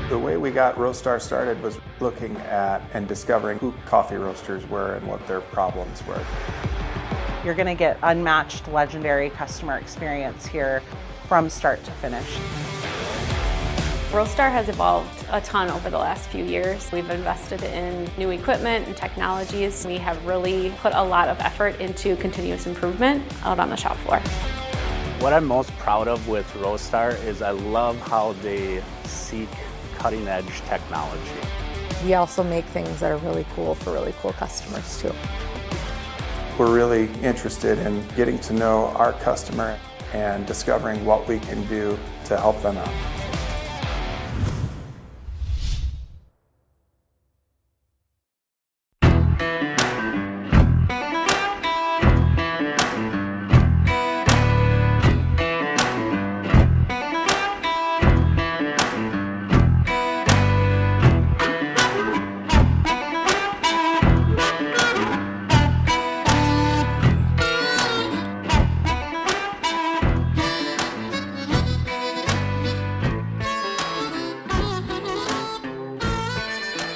The way we got Roastar started was looking at and discovering who coffee roasters were and what their problems were. You're going to get unmatched, legendary customer experience here from start to finish. Roastar has evolved a ton over the last few years. We've invested in new equipment and technologies. We have really put a lot of effort into continuous improvement out on the shop floor. What I'm most proud of with Roastar is I love how they seek cutting-edge technology. We also make things that are really cool for really cool customers too. We're really interested in getting to know our customer and discovering what we can do to help them out.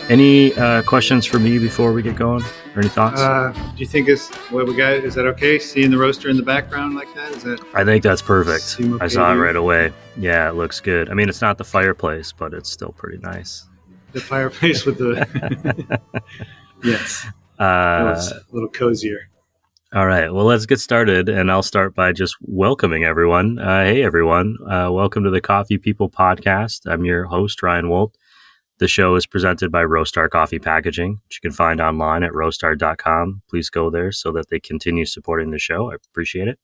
Any questions for me before we get going? Or any thoughts? Do you think what we got, is that okay? Seeing the roaster in the background like that? Is that? I think that's perfect. Okay, I saw it right away. Yeah, it looks good. I mean, it's not the fireplace, but it's still pretty nice. The fireplace with the... Yes. A little cozier. All right. Well, let's get started. And I'll start by just welcoming everyone. Hey, everyone. Welcome to the Coffee People podcast. I'm your host, Ryan Woldt. The show is presented by Roastar Coffee Packaging, which you can find online at roastery.com. Please go there so that they continue supporting the show. I appreciate it.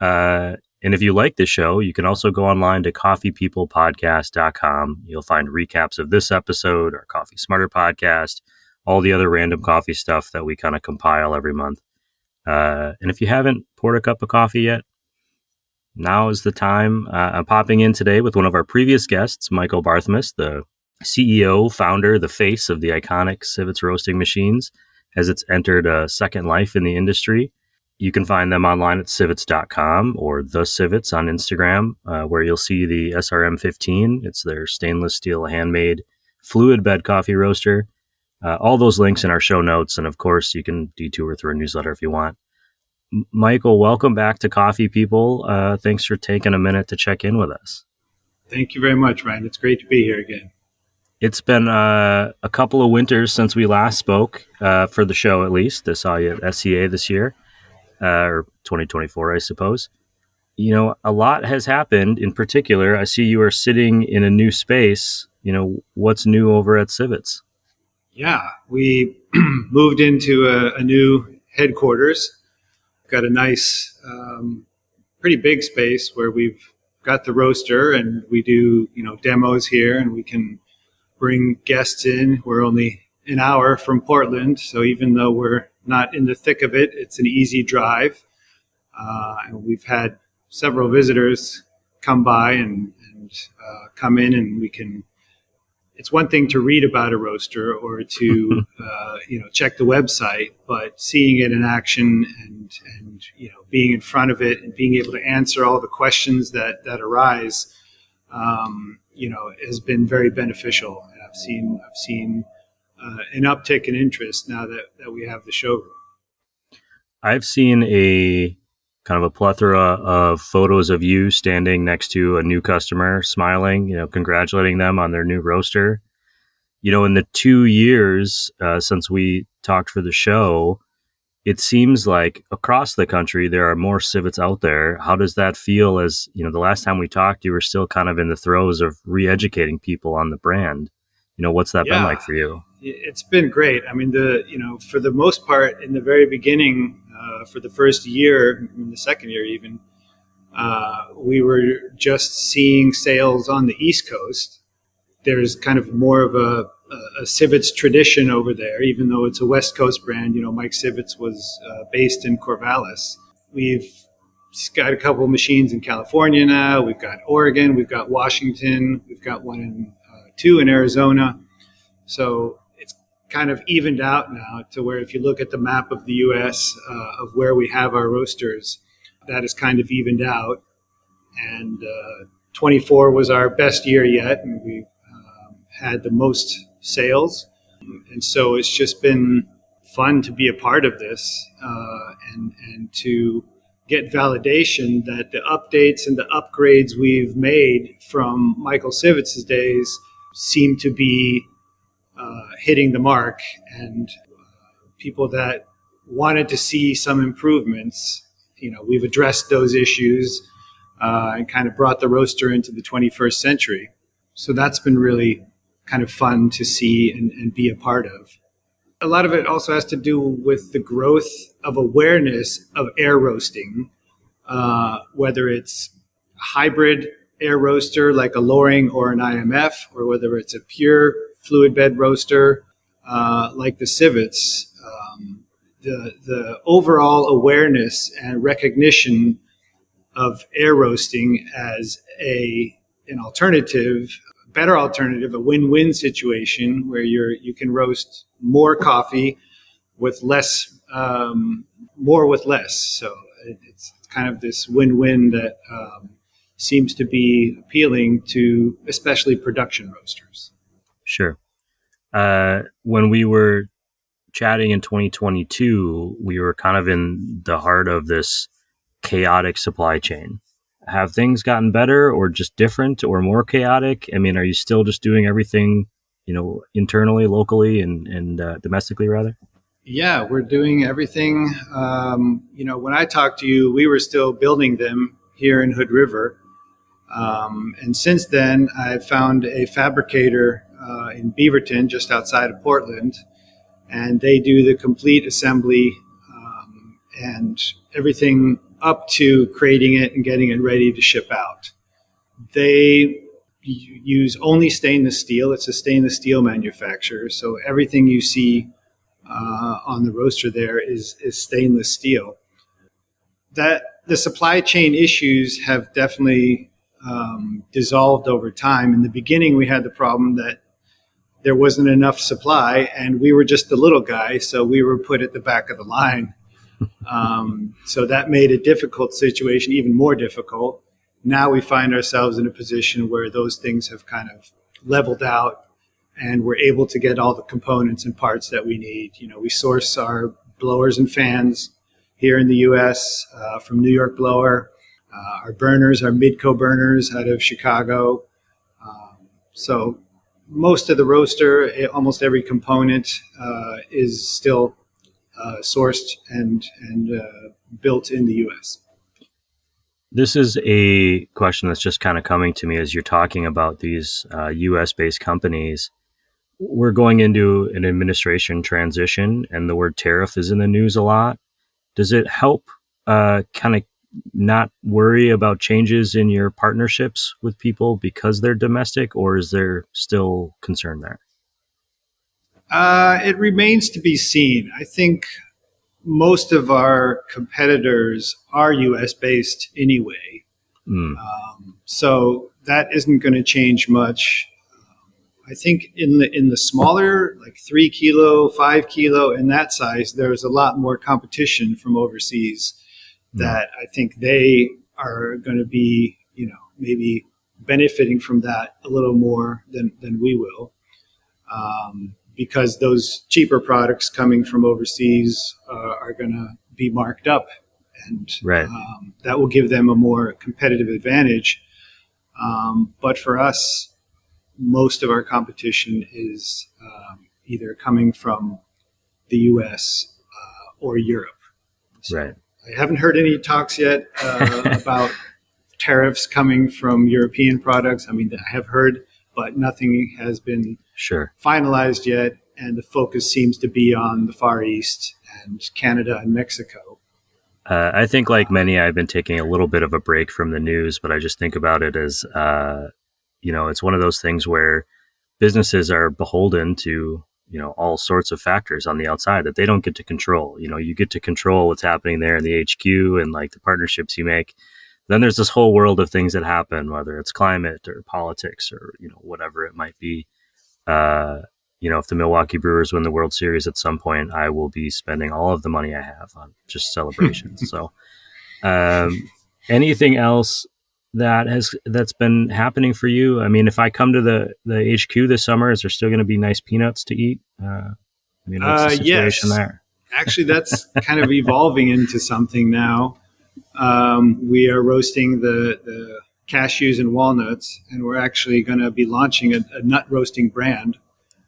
And if you like the show, you can also go online to coffeepeoplepodcast.com. You'll find recaps of this episode, our Coffee Smarter podcast, all the other random coffee stuff that we kind of compile every month. And if you haven't poured a cup of coffee yet, now is the time. I'm popping in today with one of our previous guests, Michael Barthmus, the CEO, founder, the face of the iconic Sivetz Roasting Machines, as it's entered a second life in the industry. You can find them online at sivetz.com or the Sivetz on Instagram, where you'll see the SRM15. It's their stainless steel handmade fluid bed coffee roaster. All those links in our show notes. And of course, you can detour through our newsletter if you want. Michael, welcome back to Coffee People. Thanks for taking a minute to check in with us. Thank you very much, Ryan. It's great to be here again. It's been a couple of winters since we last spoke, for the show at least. I saw you at SEA this year, or 2024, I suppose. You know, a lot has happened. In particular, I see you are sitting in a new space. You know, what's new over at Sivetz? Yeah, we moved into a new headquarters. Got a nice, pretty big space where we've got the roaster and we do, demos here, and we can bring guests in. We're only an hour from Portland, so even though we're not in the thick of it, it's an easy drive. And we've had several visitors come by and come in, and we can. It's one thing to read about a roaster or to check the website, but seeing it in action and being in front of it and being able to answer all the questions that arise, has been very beneficial. And I've seen an uptick in interest now that we have the showroom. I've seen a kind of a plethora of photos of you standing next to a new customer, smiling, congratulating them on their new roaster. In the 2 years since we talked for the show, it seems like across the country, there are more Sivetz out there. How does that feel? As the last time we talked, you were still kind of in the throes of re-educating people on the brand. What's that been like for you? It's been great. I mean, for the most part, in the very beginning, for the first year, in the second year even, we were just seeing sales on the East Coast. There's kind of more of a Sivetz tradition over there, even though it's a West Coast brand. Mike Sivetz was based in Corvallis. We've got a couple of machines in California now. We've got Oregon. We've got Washington. We've got two in Arizona. So it's kind of evened out now to where if you look at the map of the U.S. Of where we have our roasters, that is kind of evened out. And 24 was our best year yet, and we had the most sales. And so it's just been fun to be a part of this and to get validation that the updates and the upgrades we've made from Michael Sivetz's days seem to be hitting the mark, and people that wanted to see some improvements, we've addressed those issues and kind of brought the roaster into the 21st century. So that's been really kind of fun to see and be a part of. A lot of it also has to do with the growth of awareness of air roasting, whether it's a hybrid air roaster like a Loring or an IMF, or whether it's a pure fluid bed roaster like the Sivetz. The overall awareness and recognition of air roasting as an alternative, better alternative, a win-win situation where you can roast more coffee with less, more with less. So it's kind of this win-win that seems to be appealing to especially production roasters. Sure. When we were chatting in 2022, we were kind of in the heart of this chaotic supply chain. Have things gotten better or just different or more chaotic? I mean, are you still just doing everything, internally, locally, and domestically, rather? Yeah, we're doing everything. When I talked to you, we were still building them here in Hood River. And since then, I've found a fabricator in Beaverton, just outside of Portland, and they do the complete assembly and everything up to creating it and getting it ready to ship out. They use only stainless steel. It's a stainless steel manufacturer, so everything you see on the roaster there is stainless steel. That the supply chain issues have definitely dissolved over time. In the beginning, we had the problem that there wasn't enough supply, and we were just the little guy, so we were put at the back of the line. So that made a difficult situation even more difficult. Now we find ourselves in a position where those things have kind of leveled out, and we're able to get all the components and parts that we need. We source our blowers and fans here in the U.S. From New York Blower, our burners, our Midco burners out of Chicago. So most of the roaster, almost every component is still sourced and built in the U.S. This is a question that's just kind of coming to me as you're talking about these U.S.-based companies. We're going into an administration transition, and the word tariff is in the news a lot. Does it help kind of not worry about changes in your partnerships with people because they're domestic, or is there still concern there? It remains to be seen. I think most of our competitors are U.S. based anyway. So that isn't going to change much. I think in the smaller, like 3 kilo, 5 kilo, in that size, there's a lot more competition from overseas that I think they are going to be, maybe benefiting from that a little more than we will. Because those cheaper products coming from overseas are going to be marked up, and that will give them a more competitive advantage. But for us, most of our competition is either coming from the U.S. Or Europe. So right. I haven't heard any talks yet about tariffs coming from European products. I mean, I have heard, but nothing has been finalized yet. And the focus seems to be on the Far East and Canada and Mexico. I think, like many, I've been taking a little bit of a break from the news, but I just think about it as, it's one of those things where businesses are beholden to, all sorts of factors on the outside that they don't get to control. You get to control what's happening there in the HQ and like the partnerships you make. Then there's this whole world of things that happen, whether it's climate or politics or, whatever it might be. If the Milwaukee Brewers win the World Series at some point, I will be spending all of the money I have on just celebrations. So anything else that's been happening for you? I mean, if I come to the HQ this summer, is there still going to be nice peanuts to eat? What's the situation Yes. there? Actually, that's kind of evolving into something now. We are roasting the cashews and walnuts, and we're actually going to be launching a nut roasting brand.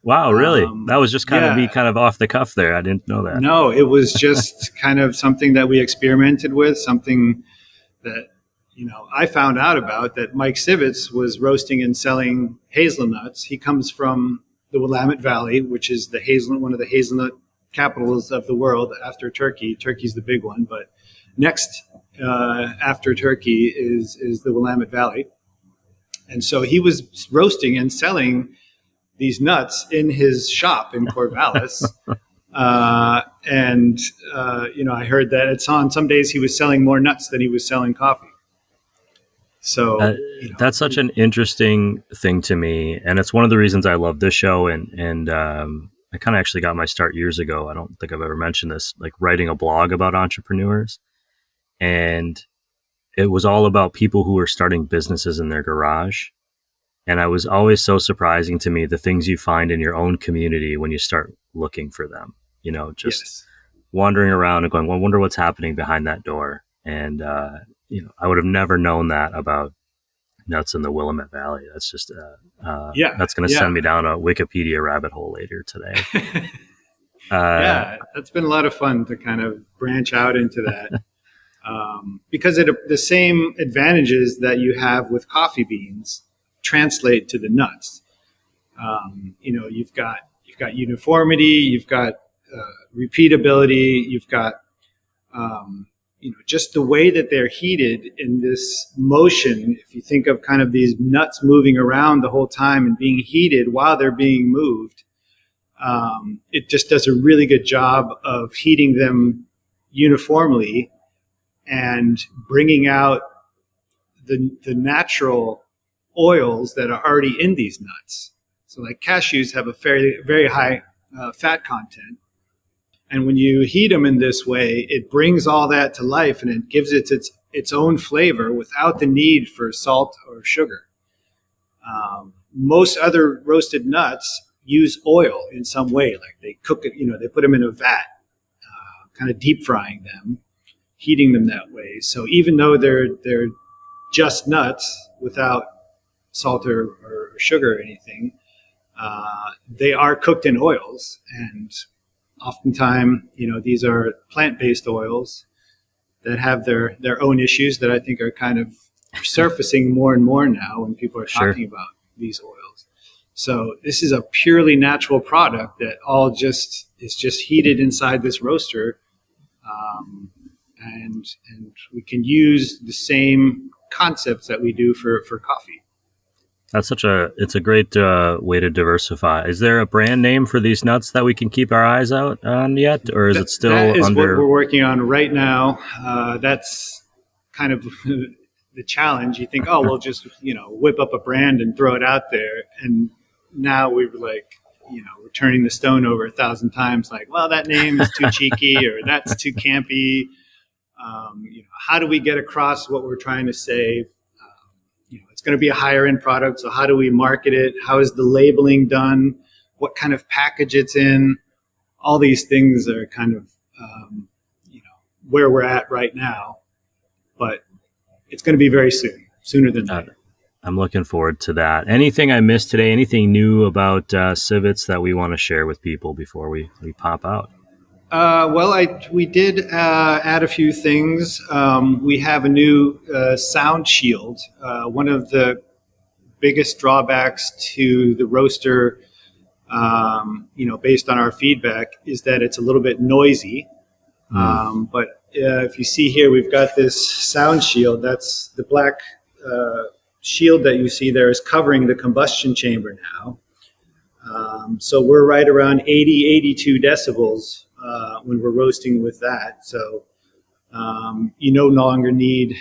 Wow, really? That was just kind of off the cuff there. I didn't know that. No, it was just kind of something that we experimented with, something that, I found out about, that Mike Sivetz was roasting and selling hazelnuts. He comes from the Willamette Valley, which is one of the hazelnut capitals of the world after Turkey. Turkey's the big one, but next after Turkey is the Willamette Valley. And so he was roasting and selling these nuts in his shop in Corvallis. I heard that on some days he was selling more nuts than he was selling coffee. So that's such an interesting thing to me. And it's one of the reasons I love this show. And I kind of actually got my start years ago. I don't think I've ever mentioned this, like writing a blog about entrepreneurs. And it was all about people who were starting businesses in their garage. And it was always so surprising to me, the things you find in your own community when you start looking for them, just wandering around and going, well, I wonder what's happening behind that door. And, I would have never known that about nuts in the Willamette Valley. That's just, that's going to send me down a Wikipedia rabbit hole later today. That's been a lot of fun to kind of branch out into that. Because the same advantages that you have with coffee beans translate to the nuts. You've got uniformity, you've got repeatability, you've got just the way that they're heated in this motion. If you think of kind of these nuts moving around the whole time and being heated while they're being moved, it just does a really good job of heating them uniformly and bringing out the natural oils that are already in these nuts. So like cashews have a very, very high fat content. And when you heat them in this way, it brings all that to life and it gives it its own flavor without the need for salt or sugar. Most other roasted nuts use oil in some way, like they cook it, they put them in a vat, kind of deep frying them, heating them that way. So even though they're just nuts without salt or sugar or anything, they are cooked in oils, and oftentimes, these are plant-based oils that have their own issues that I think are kind of surfacing more and more now when people are talking about these oils. So this is a purely natural product that is just heated inside this roaster, and we can use the same concepts that we do for coffee. It's a great way to diversify. Is there a brand name for these nuts that we can keep our eyes out on yet? Or is it still that is under? What we're working on right now. That's kind of the challenge. You think, oh, we'll just, whip up a brand and throw it out there. And now we're like, we're turning the stone over 1,000 times. Like, well, that name is too cheeky or that's too campy. How do we get across what we're trying to say? It's going to be a higher end product. So how do we market it? How is the labeling done? What kind of package it's in? All these things are kind of, where we're at right now, but it's going to be very soon, sooner than later. I'm looking forward to that. Anything I missed today? Anything new about Sivetz that we want to share with people before we pop out? We did add a few things. We have a new sound shield. One of the biggest drawbacks to the roaster, based on our feedback, is that it's a little bit noisy. But if you see here, we've got this sound shield. That's the black shield that you see there is covering the combustion chamber now. So we're right around 80, 82 decibels when we're roasting with that. So you no longer need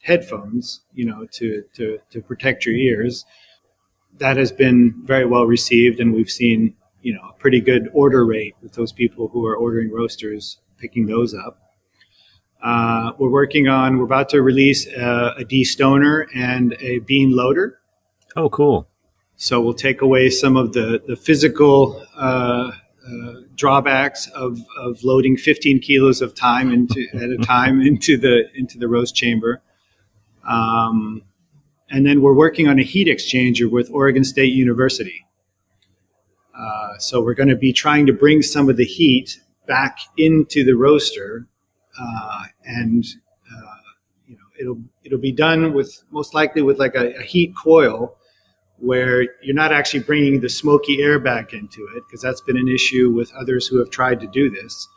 headphones, to protect your ears. That has been very well received, and we've seen, a pretty good order rate with those people who are ordering roasters, picking those up. We're about to release a destoner and a bean loader. Oh, cool. So we'll take away some of the physical drawbacks of loading 15 kilos of time into the roast chamber. And then we're working on a heat exchanger with Oregon State University. So we're going to be trying to bring some of the heat back into the roaster, and it'll be done with most likely with like a heat coil, where you're not actually bringing the smoky air back into it, because that's been an issue with others who have tried to do this.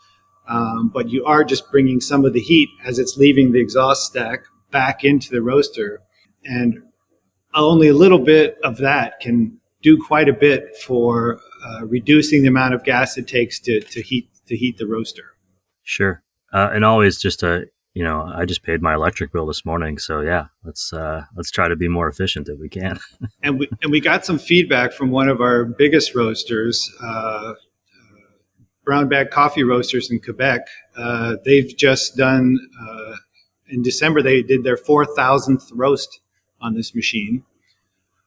But you are just bringing some of the heat as it's leaving the exhaust stack back into the roaster, and only a little bit of that can do quite a bit for reducing the amount of gas it takes to heat the roaster. Sure. And always just I just paid my electric bill this morning, so yeah, let's try to be more efficient if we can. and we got some feedback from one of our biggest roasters, Brown Bag Coffee Roasters in Quebec. They've just done in December. They did their 4,000th roast on this machine,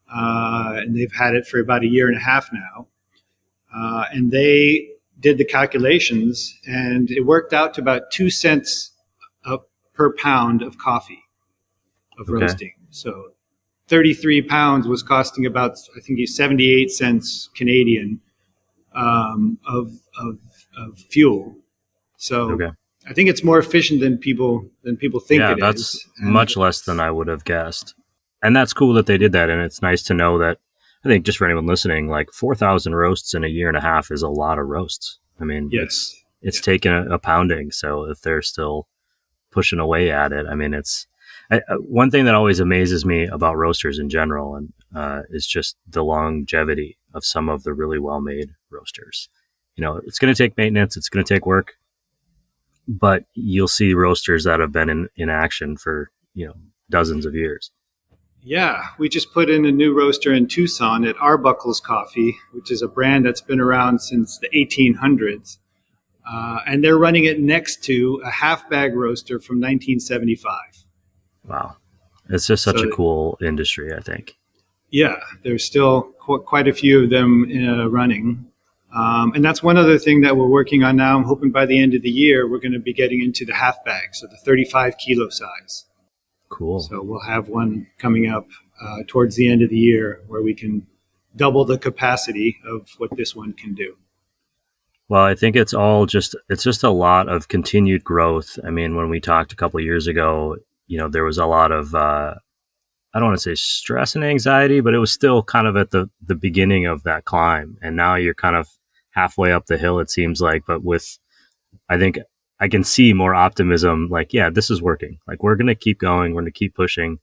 and they've had it for about a year and a half now. And they did the calculations, and it worked out to about 2 cents per pound of coffee of roasting. So 33 pounds was costing about, I think, 78 cents Canadian of fuel. So I think it's more efficient than people think it is. Yeah, that's much less than I would have guessed. And that's cool that they did that. And it's nice to know that, I think just for anyone listening, like 4,000 roasts in a year and a half is a lot of roasts. I mean, it's taken a pounding. So if they're still pushing away at it, I mean, one thing that always amazes me about roasters in general, and is just the longevity of some of the really well-made roasters. It's going to take maintenance, it's going to take work, but you'll see roasters that have been in action for dozens of years. Yeah, we just put in a new roaster in Tucson at Arbuckle's Coffee, which is a brand that's been around since the 1800s. And they're running it next to a half-bag roaster from 1975. Wow. It's just such a cool industry, I think. Yeah, there's still quite a few of them running. And that's one other thing that we're working on now. I'm hoping by the end of the year, we're going to be getting into the half-bag, so the 35-kilo size. Cool. So we'll have one coming up towards the end of the year where we can double the capacity of what this one can do. Well, I think it's just a lot of continued growth. I mean, when we talked a couple of years ago, there was a lot of, I don't want to say stress and anxiety, but it was still kind of at the beginning of that climb. And now you're kind of halfway up the hill, it seems like, but I think I can see more optimism. Like, yeah, this is working. Like, we're going to keep going. We're going to keep pushing.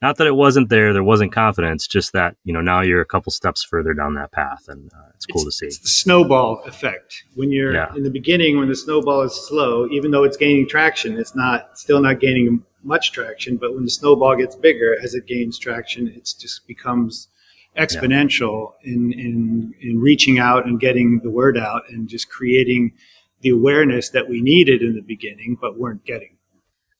Not that it wasn't there wasn't confidence, just that, now you're a couple steps further down that path, and it's cool to see. It's the snowball effect. When you're in the beginning, when the snowball is slow, even though it's gaining traction, it's still not gaining much traction. But when the snowball gets bigger, as it gains traction, it just becomes exponential in reaching out and getting the word out and just creating the awareness that we needed in the beginning, but weren't getting.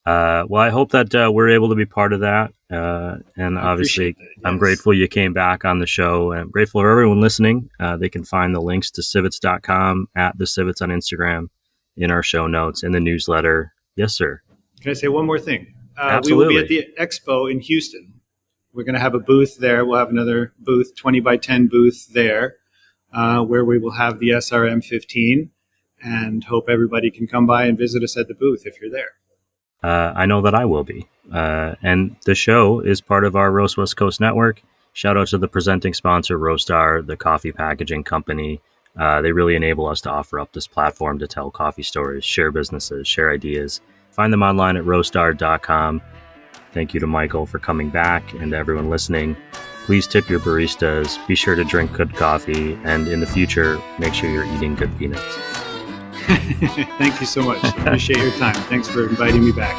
Well, I hope that we're able to be part of that. And obviously, that, yes. I'm grateful you came back on the show. And I'm grateful for everyone listening. They can find the links to Sivetz.com, at the Sivetz on Instagram, in our show notes, in the newsletter. Yes, sir. Can I say one more thing? Absolutely. We will be at the expo in Houston. We're going to have a booth there. We'll have another booth, 20 by 10 booth there, where we will have the SRM 15, and hope everybody can come by and visit us at the booth if you're there. I know that I will be. And the show is part of our Roast West Coast network. Shout out to the presenting sponsor, Roastar, the coffee packaging company. They really enable us to offer up this platform to tell coffee stories, share businesses, share ideas. Find them online at roastar.com. Thank you to Michael for coming back, and to everyone listening. Please tip your baristas. Be sure to drink good coffee. And in the future, make sure you're eating good peanuts. Thank you so much. Appreciate your time. Thanks for inviting me back.